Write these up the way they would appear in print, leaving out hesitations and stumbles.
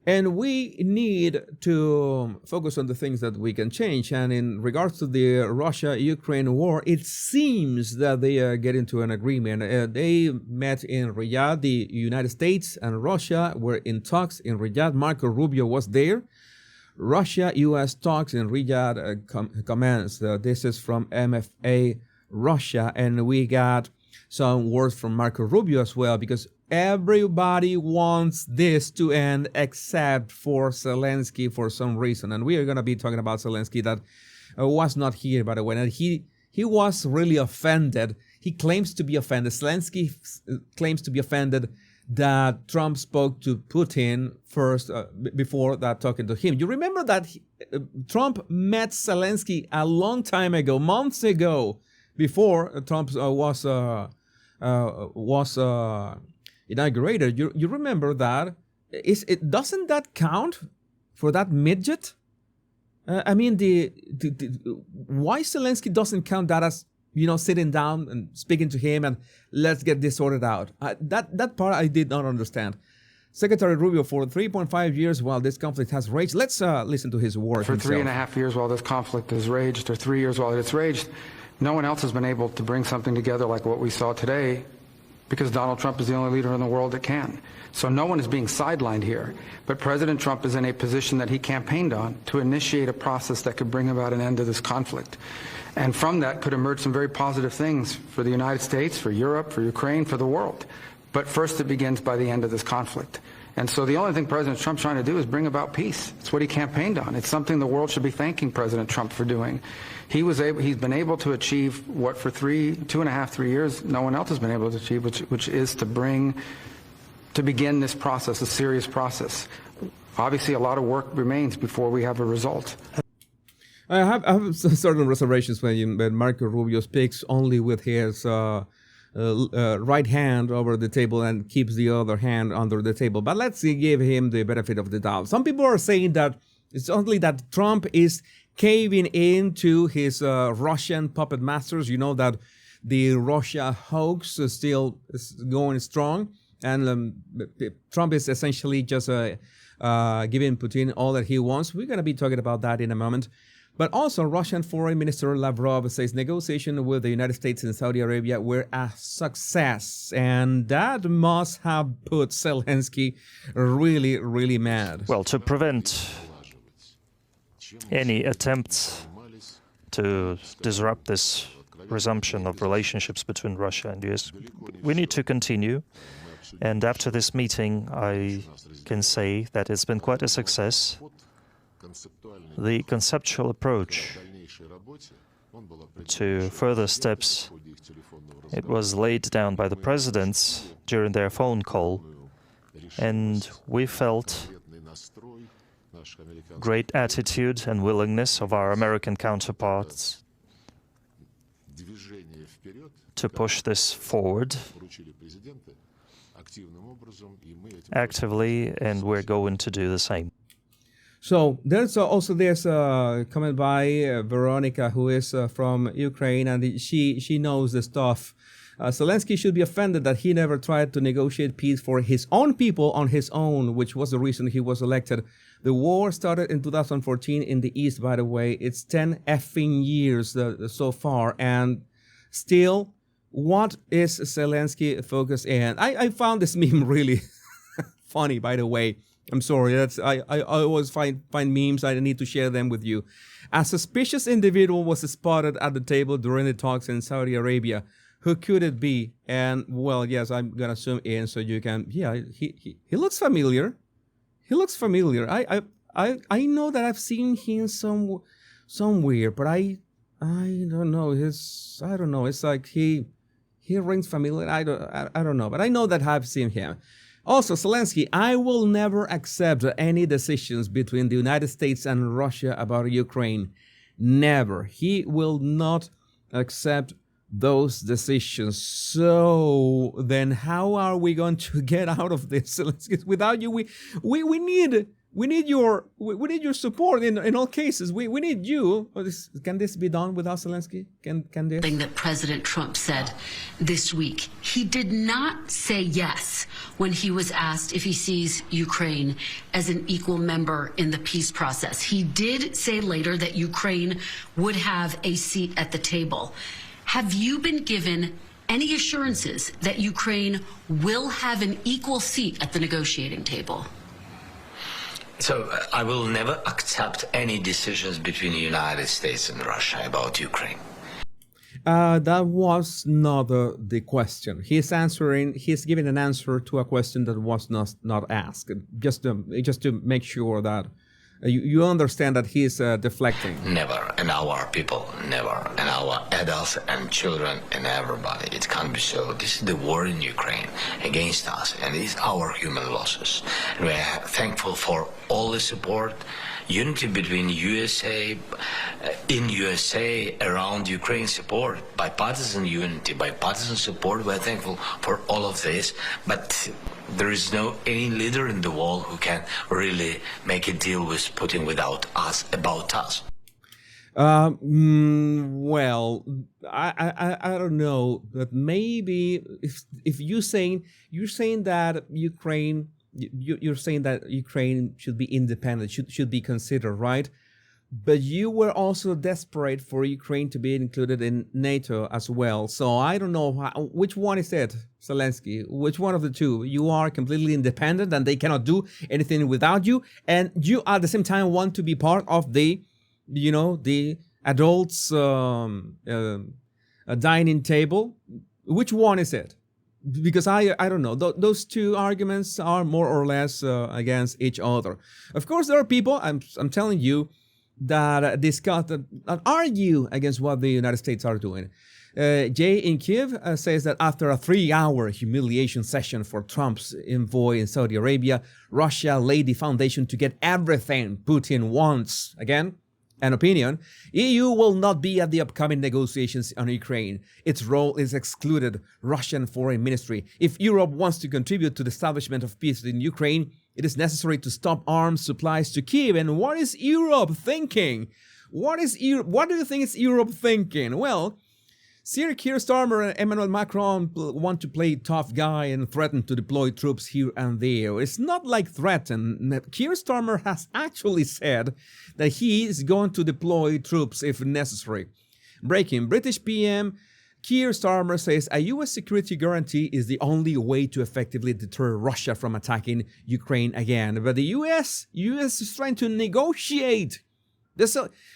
And we need to focus on the things that we can change. And in regards to the Russia-Ukraine war, it seems that they are getting to an agreement. They met in Riyadh. The United States and Russia were in talks in Riyadh. Marco Rubio was there. Russia-U.S. talks in Riyadh commenced. This is from MFA Russia. And we got some words from Marco Rubio as well, because everybody wants this to end except for Zelensky for some reason. And we are going to be talking about Zelensky that was not here, by the way. And he was really offended. He claims to be offended. Zelensky claims to be offended that Trump spoke to Putin first before that talking to him. You remember that Trump met Zelensky a long time ago, months ago, before Trump was inaugurated. You remember that? Doesn't that count for that midget? I mean, why Zelensky doesn't count that as, sitting down and speaking to him and let's get this sorted out? That part I did not understand. Secretary Rubio, for 3.5 years while this conflict has raged, let's listen to his words. For himself. 3.5 years while this conflict has raged, or 3 years while it's raged, no one else has been able to bring something together like what we saw today, because Donald Trump is the only leader in the world that can. So no one is being sidelined here. But President Trump is in a position that he campaigned on to initiate a process that could bring about an end to this conflict. And from that could emerge some very positive things for the United States, for Europe, for Ukraine, for the world. But first it begins by the end of this conflict. And so the only thing President Trump's trying to do is bring about peace. It's what he campaigned on. It's something the world should be thanking President Trump for doing. He's been able to achieve what for 2.5, 3 years, no one else has been able to achieve, which is to begin this process, a serious process. Obviously, a lot of work remains before we have a result. I have certain reservations when Marco Rubio speaks only with his right hand over the table and keeps the other hand under the table. But let's give him the benefit of the doubt. Some people are saying that it's only that Trump is caving into his Russian puppet masters. You know that the Russia hoax is still going strong. And Trump is essentially just giving Putin all that he wants. We're going to be talking about that in a moment. But also, Russian Foreign Minister Lavrov says negotiations with the United States and Saudi Arabia were a success. And that must have put Zelensky really, really mad. Well, to prevent any attempts to disrupt this resumption of relationships between Russia and the US, we need to continue. And after this meeting, I can say that it's been quite a success. The conceptual approach to further steps, it was laid down by the presidents during their phone call, and we felt great attitude and willingness of our American counterparts to push this forward actively, and we're going to do the same. So there's also a comment by Veronica, who is from Ukraine, and she knows the stuff. Zelensky should be offended that he never tried to negotiate peace for his own people on his own, which was the reason he was elected. The war started in 2014 in the East, by the way. It's 10 effing years so far, and still, what is Zelensky focused in? I found this meme really funny, by the way. I'm sorry, I always find memes. I need to share them with you. A suspicious individual was spotted at the table during the talks in Saudi Arabia. Who could it be? And, well, yes, I'm going to zoom in so you can... Yeah, he looks familiar. He looks familiar. I know that I've seen him somewhere, but I don't know. I don't know. It's like he rings familiar. I don't know, but I know that I've seen him. Also, Zelensky, I will never accept any decisions between the United States and Russia about Ukraine. Never. He will not accept those decisions. So then how are we going to get out of this? Without you, we need we need your support in all cases. We need you. Can this be done without Zelensky? Can this? Thing that President Trump said this week. He did not say yes when he was asked if he sees Ukraine as an equal member in the peace process. He did say later that Ukraine would have a seat at the table. Have you been given any assurances that Ukraine will have an equal seat at the negotiating table? So I will never accept any decisions between the United States and Russia about Ukraine. That was not the question. He's giving an answer to a question that was not asked, just to make sure that you understand that he's deflecting. Never, and our people, never, and our adults and children and everybody. It can't be so. This is the war in Ukraine against us, and it is our human losses. And we are thankful for all the support, unity between USA, in USA, around Ukraine support, bipartisan unity, bipartisan support. We're thankful for all of this, but there is no any leader in the world who can really make a deal with Putin without us, about us. Well, I don't know, but maybe if you're saying that Ukraine. You're saying that Ukraine should be independent, should be considered, right? But you were also desperate for Ukraine to be included in NATO as well. So I don't know which one is it, Zelensky? Which one of the two? You are completely independent and they cannot do anything without you, and you at the same time want to be part of the adults dining table. Which one is it? Because I don't know. Those two arguments are more or less against each other. Of course, there are people, I'm telling you, that discuss, that argue against what the United States are doing. Jay in Kiev says that after a 3-hour humiliation session for Trump's envoy in Saudi Arabia, Russia laid the foundation to get everything Putin wants. Again, an opinion. EU will not be at the upcoming negotiations on Ukraine. Its role is excluded Russian foreign ministry. If Europe wants to contribute to the establishment of peace in Ukraine, it is necessary to stop arms supplies to Kyiv. And what is Europe thinking? What do you think is Europe thinking? Well, Sir Keir Starmer and Emmanuel Macron want to play tough guy and threaten to deploy troops here and there. It's not like threaten. Keir Starmer has actually said that he is going to deploy troops if necessary. Breaking British PM Keir Starmer says a U.S. security guarantee is the only way to effectively deter Russia from attacking Ukraine again. But the U.S. is trying to negotiate.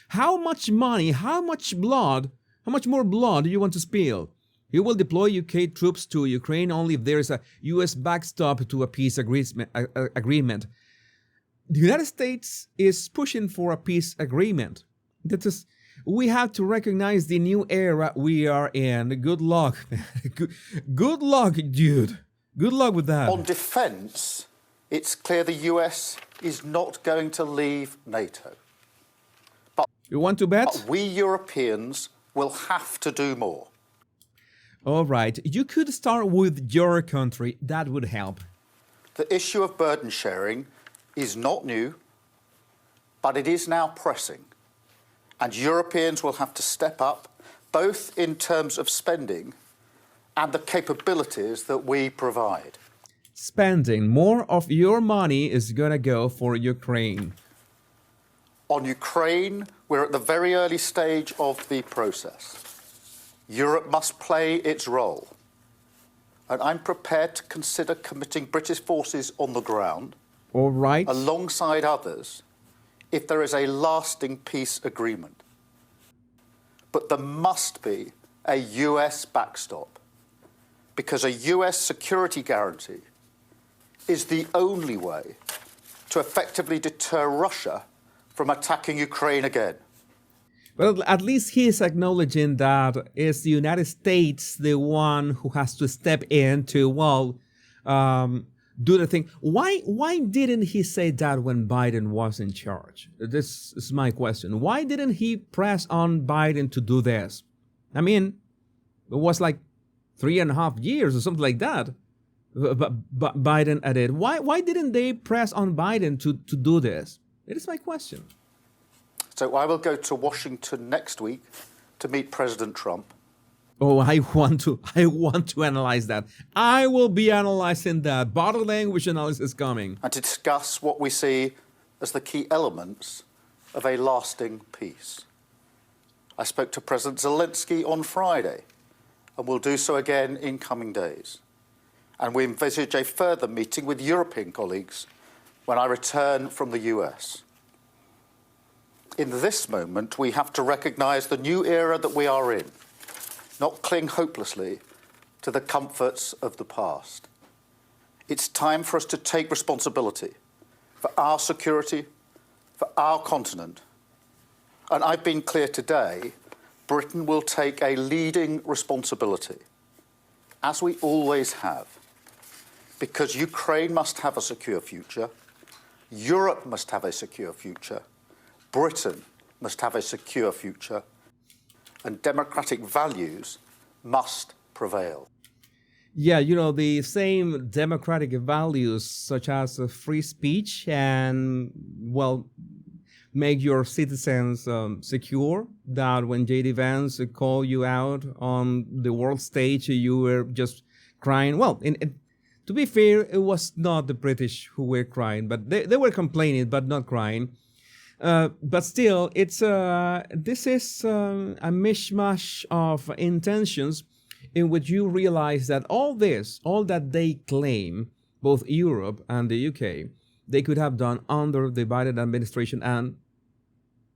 How much money, how much more blood do you want to spill? He will deploy UK troops to Ukraine only if there is a US backstop to a peace agreement. The United States is pushing for a peace agreement. We have to recognize the new era we are in. Good luck. Good luck, dude. Good luck with that. On defence, it's clear the US is not going to leave NATO. You want to bet? But we Europeans will have to do more. All right. You could start with your country. That would help. The issue of burden sharing is not new, but it is now pressing. And Europeans will have to step up, both in terms of spending and the capabilities that we provide. Spending. More of your money is going to go for Ukraine. On Ukraine, we're at the very early stage of the process. Europe must play its role. And I'm prepared to consider committing British forces on the ground, all right, alongside others, if there is a lasting peace agreement. But there must be a US backstop, because a US security guarantee is the only way to effectively deter Russia from attacking Ukraine again. Well, at least he is acknowledging that it's the United States the one who has to step in to, do the thing. Why didn't he say that when Biden was in charge? This is my question. Why didn't he press on Biden to do this? I mean, it was like 3.5 years or something like that. But Biden added. Why didn't they press on Biden to do this? It is my question. So I will go to Washington next week to meet President Trump. Oh, I want to analyze that. I will be analyzing that. Body language analysis coming. And to discuss what we see as the key elements of a lasting peace. I spoke to President Zelensky on Friday and will do so again in coming days. And we envisage a further meeting with European colleagues when I return from the US. In this moment, we have to recognise the new era that we are in, not cling hopelessly to the comforts of the past. It's time for us to take responsibility for our security, for our continent. And I've been clear today, Britain will take a leading responsibility, as we always have, because Ukraine must have a secure future, Europe must have a secure future, Britain must have a secure future, and democratic values must prevail. Yeah, the same democratic values such as free speech and, well, make your citizens secure, that when J.D. Vance called you out on the world stage, you were just crying. Well, to be fair, it was not the British who were crying, but they were complaining, but not crying. But still, this is a mishmash of intentions in which you realize that all that they claim, both Europe and the UK, they could have done under the Biden administration, and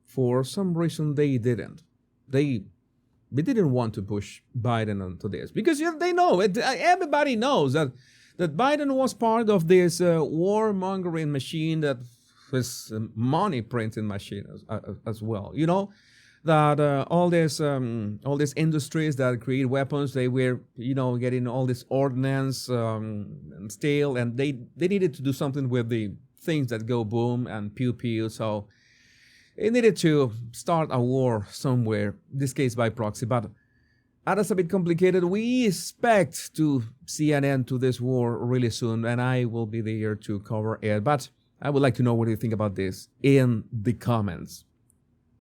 for some reason they didn't. They didn't want to push Biden onto this because they know it. Everybody knows that Biden was part of this warmongering machine, that was money printing machine as well. That all these industries that create weapons, they were getting all this ordnance and steel, and they needed to do something with the things that go boom and pew pew. So it needed to start a war somewhere, this case by proxy. But that's a bit complicated. We expect to see an end to this war really soon, and I will be there to cover it. But I would like to know what you think about this in the comments.